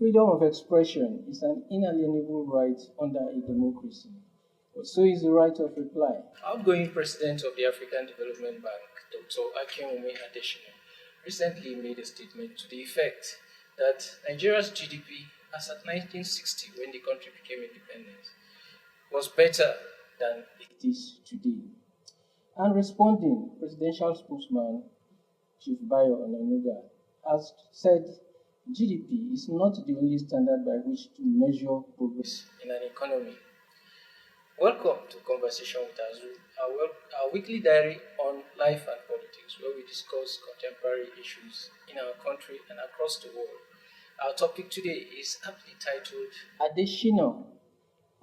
Freedom of expression is an inalienable right under a democracy. But so is the right of reply. Outgoing President of the African Development Bank, Dr. Akinwunmi Adesina, recently made a statement to the effect that Nigeria's GDP, as at 1960, when the country became independent, was better than it is today. And responding, presidential spokesman Chief Bayo Onanuga has said GDP is not the only standard by which to measure progress in an economy. Welcome to Conversation with Azu, our weekly diary on life and politics, where we discuss contemporary issues in our country and across the world. Our topic today is aptly titled Adesina,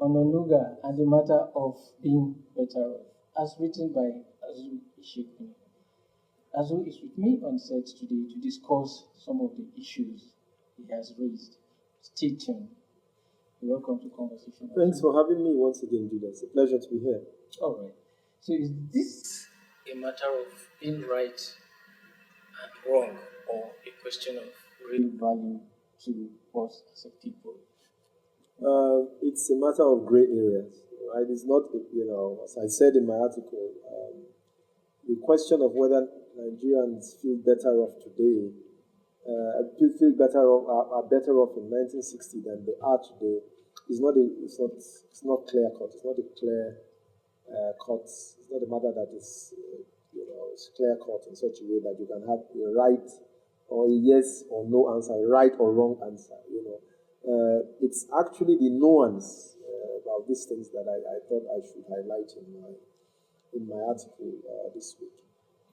Onanuga, and the Matter of Being Better Off, as written by Azu Ishekuni. Azu is with me on set today to discuss some of the issues he has raised. Stay tuned. Welcome to Conversation. Thanks for having me once again, Judah. It's a pleasure to be here. All right. So is this a matter of being right and wrong, or a question of real value to us as a people? It's a matter of gray areas, right? It's not, as I said in my article, the question of whether Nigerians feel better off today, feel better off, are better off in 1960 than they are today. It's not clear cut. It's not a clear cut. It's not a matter that is it's clear cut in such a way that you can have a right or a yes or no answer, a right or wrong answer. It's actually the nuance about these things that I thought I should highlight in my article this week.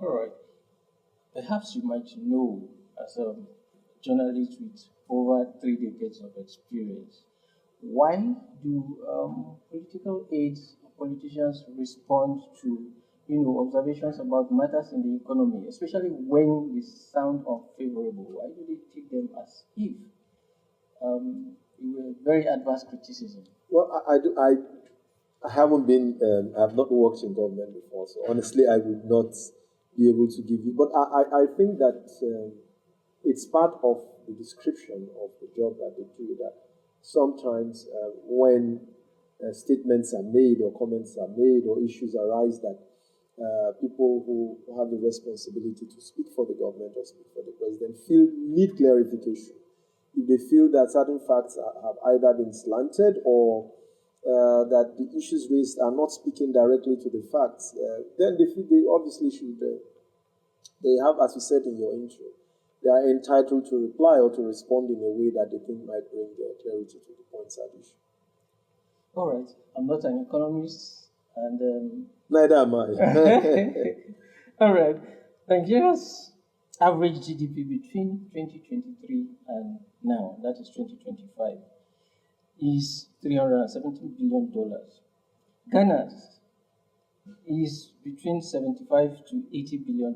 All right. Perhaps you might know, as a journalist with over 3 decades of experience, why do political aides or politicians respond to observations about matters in the economy, especially when they sound unfavorable? Why do they take them as if it were very adverse criticism? Well, I haven't been, I've not worked in government before, so honestly I would not be able to give you, but I think that it's part of the description of the job that they do, that sometimes when statements are made or comments are made or issues arise that people who have the responsibility to speak for the government or speak for the president need clarification. If they feel that certain facts have either been slanted or that the issues raised are not speaking directly to the facts, then they obviously should, they have, as you said in your intro, they are entitled to reply or to respond in a way that they think might bring clarity to the points at issue. All right. I'm not an economist, and neither am I. All right. Nigeria's average GDP between 2023 and now, that is 2025, is $317 billion. Ghana's is between $75 to $80 billion.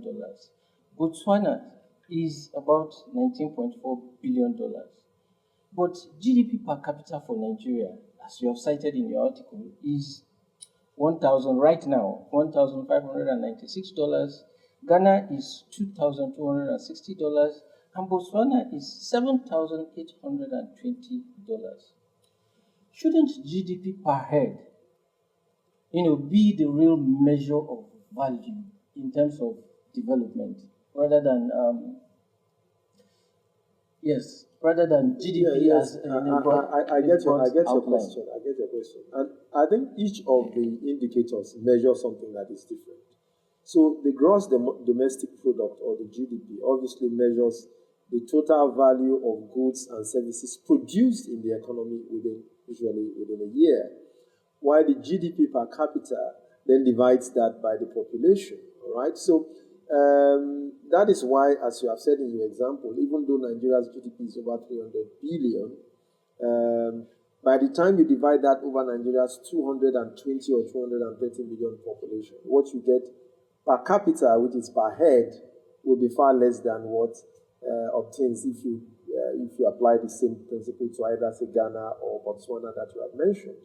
Botswana is about $19.4 billion. But GDP per capita for Nigeria, as you have cited in your article, is right now, $1,596. Ghana is $2,260, and Botswana is $7,820. Shouldn't GDP per head, be the real measure of value in terms of development, rather than GDP yes. as I get your question. And I think each of the indicators measures something that is different. So the gross domestic product, or the GDP, obviously measures the total value of goods and services produced in the economy usually within a year, while the GDP per capita then divides that by the population. All right. So that is why, as you have said in your example, even though Nigeria's GDP is over 300 billion, by the time you divide that over Nigeria's 220 or 230 million population, what you get per capita, which is per head, will be far less than what obtains if you apply the same principle to either say Ghana or Botswana that you have mentioned.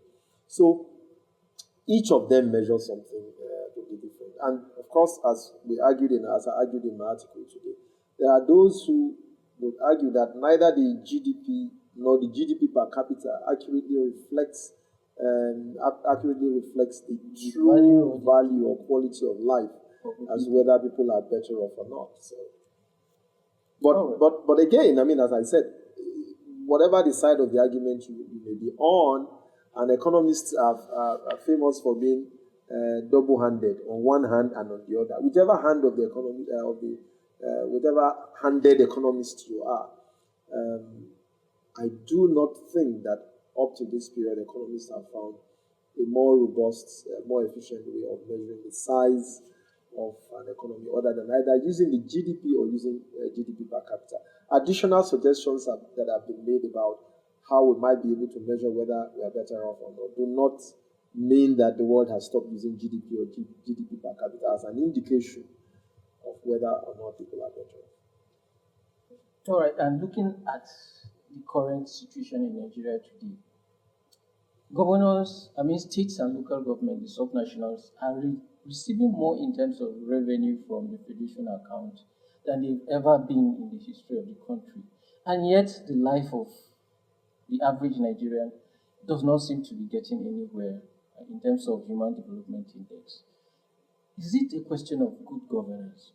So each of them measures something totally different. And of course, as I argued in my article today, there are those who would argue that neither the GDP nor the GDP per capita accurately reflects the true value or quality of life as whether people are better off or not. So, but again, I mean, as I said, whatever the side of the argument you may be on, and economists are famous for being double-handed on one hand and on the other. Whichever hand of the economy, whichever handed economist you are, I do not think that up to this period, economists have found a more robust, more efficient way of measuring the size of an economy other than either using the GDP or using GDP per capita. Additional suggestions that have been made about how we might be able to measure whether we are better off or not do not mean that the world has stopped using GDP or GDP per capita as an indication of whether or not people are better off. All right, and looking at the current situation in Nigeria today, governors, states and local government, the subnationals, are receiving more in terms of revenue from the federation account than they've ever been in the history of the country. And yet, the life of the average Nigerian does not seem to be getting anywhere in terms of Human Development Index. Is it a question of good governance?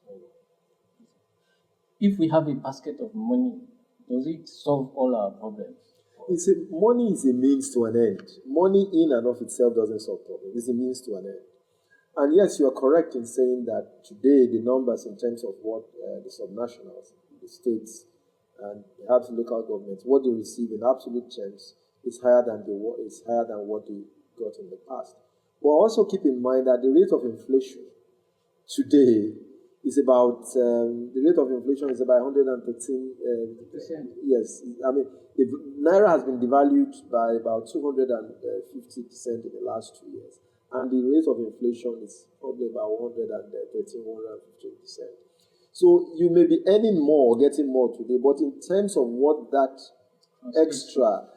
If we have a basket of money, does it solve all our problems? Money is a means to an end. Money in and of itself doesn't solve problems. It's a means to an end. And yes, you are correct in saying that today the numbers in terms of what the subnationals, the states, and perhaps local governments, what they receive in absolute terms is higher than what they got in the past. But also keep in mind that the rate of inflation today is about the rate of inflation is about 113%. Yes, I mean the Naira has been devalued by about 250% in the last 2 years, and the rate of inflation is probably about 113, 115%. So you may be earning more, getting more today, but in terms of what that extra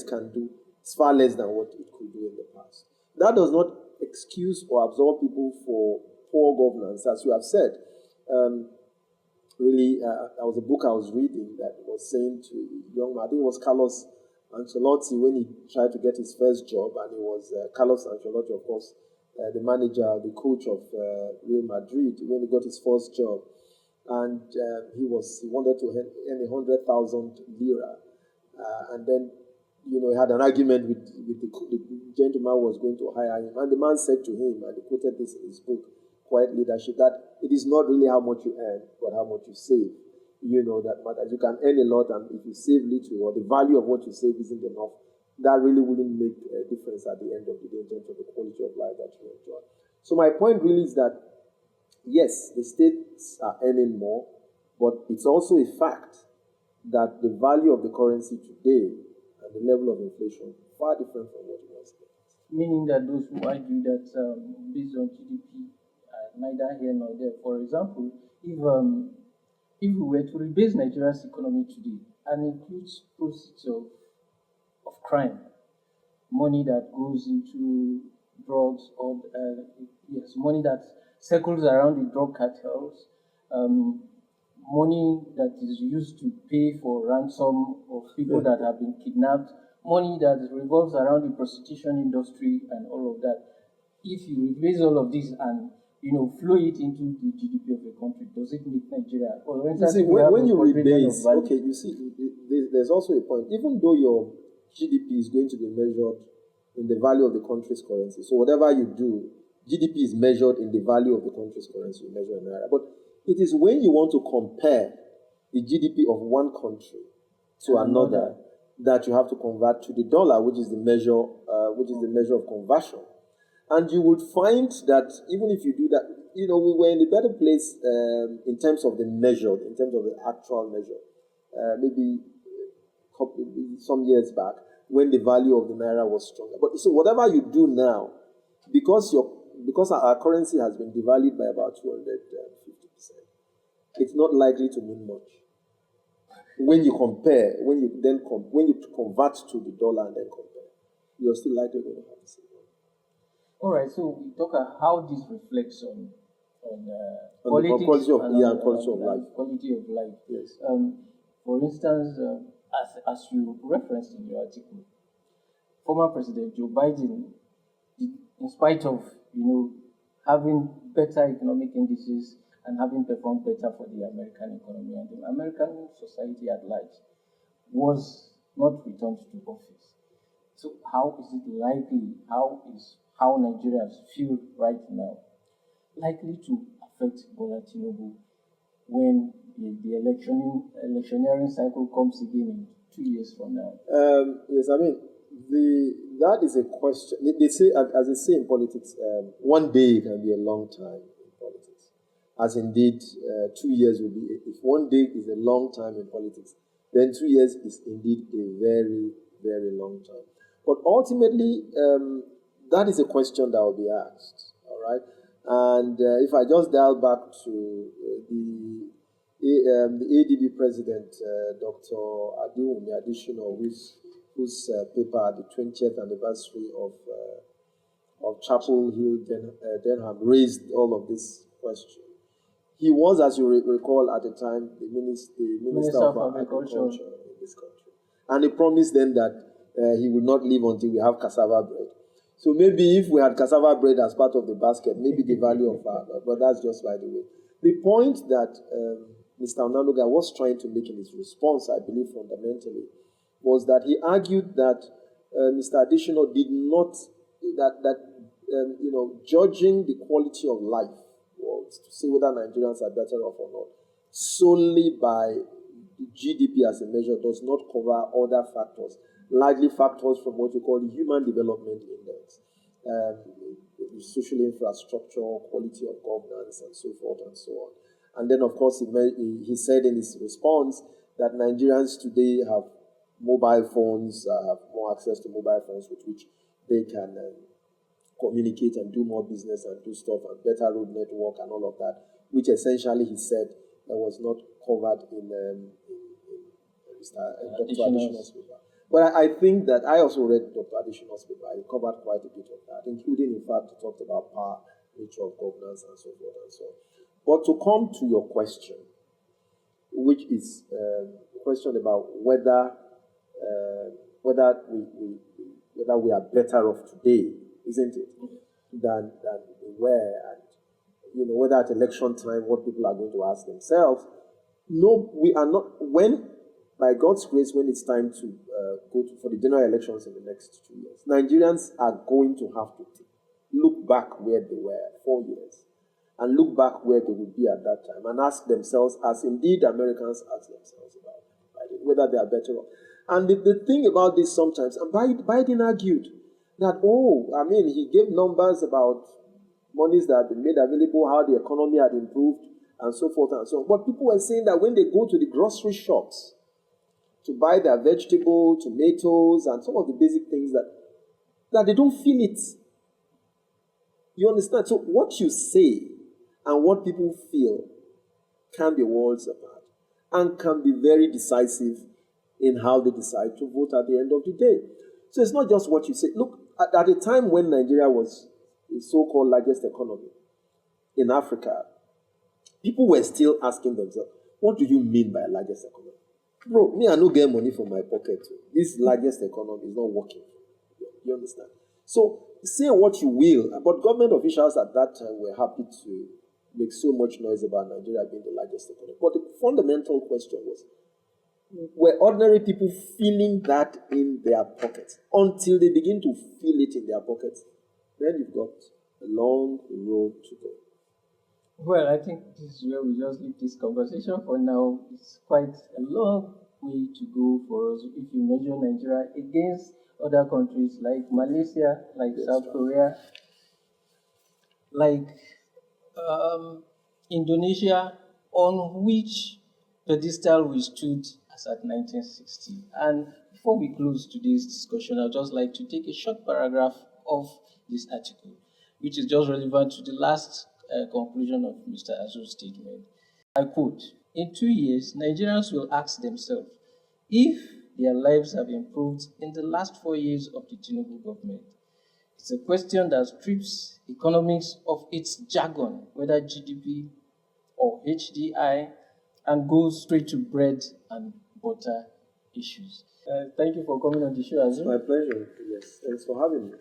can do, it's far less than what it could do in the past. That does not excuse or absolve people for poor governance, as you have said. There was a book I was reading that was saying to a young man, I think it was Carlos Ancelotti, when he tried to get his first job, and it was Carlos Ancelotti, of course, the manager, the coach of Real Madrid, when he got his first job, and he wanted to earn 100,000 lira, and then he had an argument with the gentleman who was going to hire him, and the man said to him, and he quoted this in his book, Quiet Leadership, that it is not really how much you earn, but how much you save. That matters. You can earn a lot, and if you save little, or the value of what you save isn't enough, that really wouldn't make a difference at the end of the day in terms of the quality of life that you enjoy. So my point really is that, yes, the states are earning more, but it's also a fact that the value of the currency today and the level of inflation is far different from what it was. Meaning that those who argue that based on GDP, neither here nor there. For example, if we were to rebase Nigeria's economy today and includes proceeds of crime, money that goes into drugs, or money that circles around the drug cartels, money that is used to pay for ransom of people that have been kidnapped, money that revolves around the prostitution industry and all of that. If you rebase all of this and flow it into the GDP of the country, does it make Nigeria? When you rebase, you see, there's also a point. Even though your GDP is going to be measured in the value of the country's currency, so whatever you do, GDP is measured in the value of the country's currency, you measure in Naira. But it is when you want to compare the GDP of one country to another that you have to convert to the dollar, which is the measure of conversion. And you would find that even if you do that, we were in a better place in terms of the measure, in terms of the actual measure. Maybe some years back, when the value of the Naira was stronger. But so whatever you do now, because our currency has been devalued by about 250%, it's not likely to mean much. When you convert to the dollar and then compare, you're still likely going to have the same. All right, so we talk about how this reflects on quality of life. Quality of life. Yes. For instance, as you referenced in your article, former President Joe Biden, in spite of having better economic indices and having performed better for the American economy and the American society at large, was not returned to office. So how is it likely? How Nigerians feel right now likely to affect Bola Tinubu when the electioneering cycle comes again in 2 years from now? Yes, I mean, that is a question. They say, as they say in politics, one day can be a long time in politics. As indeed, 2 years will be. If one day is a long time in politics, then 2 years is indeed a very, very long time. But ultimately, that is a question that will be asked. All right. And if I just dial back to the ADB president, Dr. Akinwunmi Adesina, whose paper at the 20th anniversary of Chapel Hill, Denham, raised all of this question. He was, as you recall, at the time, the Minister of Agriculture in this country. And he promised then that he would not leave until we have cassava bread. So maybe if we had cassava bread as part of the basket, maybe the value of our, but that's just by the way. The point that Mr. Onanuga was trying to make in his response, I believe fundamentally, was that he argued that Mr. Adesina did not, judging the quality of life, or to see whether Nigerians are better off or not, solely by GDP as a measure does not cover other factors, largely factors from what you call the Human Development Index, the social infrastructure, quality of governance, and so forth and so on. And then, of course, he said in his response that Nigerians today have mobile phones, have more access to mobile phones with which they can communicate and do more business and do stuff, and better road network and all of that, which essentially he said that was not covered in Dr. Adesina's paper. But I think that I also read Dr. Adesina's paper. He covered quite a bit of that, including, in fact, he talked about power, nature of governance, and so forth and so on. But to come to your question, which is a question about whether we are better off today, isn't it, than we were, and whether at election time what people are going to ask themselves. No, we are not. When, by God's grace, when it's time to go for the general elections in the next 2 years, Nigerians are going to have to look back where they were 4 years, and look back where they would be at that time, and ask themselves, as indeed Americans ask themselves about whether they are better off. And the thing about this sometimes, and Biden argued that, he gave numbers about monies that had been made available, how the economy had improved, and so forth and so on. But people were saying that when they go to the grocery shops to buy their vegetables, tomatoes, and some of the basic things that they don't feel it. You understand? So what you say and what people feel can be worlds apart and can be very decisive in how they decide to vote at the end of the day. So it's not just what you say. Look, at a time when Nigeria was the so-called largest economy in Africa, people were still asking themselves, what do you mean by largest economy? Bro, me, I don't get money from my pocket. This largest economy is not working. You understand? So say what you will, but government officials at that time were happy to make so much noise about Nigeria being the largest economy. But the fundamental question was, were ordinary people feeling that in their pockets? Until they begin to feel it in their pockets, then you've got a long road to go. Well, I think this is where we just leave this conversation for now. It's quite a long way to go for us if you measure Nigeria against other countries like Malaysia, like South Korea, like Indonesia, on which pedestal we stood as at 1960. And before we close today's discussion, I'd just like to take a short paragraph of this article, which is just relevant to the last conclusion of Mr. Azu's statement. I quote, "In 2 years, Nigerians will ask themselves if their lives have improved in the last 4 years of the Tinubu government. It's a question that strips economics of its jargon, whether GDP or HDI, and goes straight to bread and butter issues. Thank you for coming on the show, It's Azul. my pleasure. Yes, thanks for having me.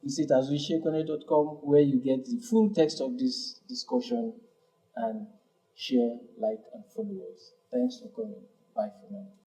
Visit azulshekone.com where you get the full text of this discussion, and share, like, and follow us. Thanks for coming. Bye for now.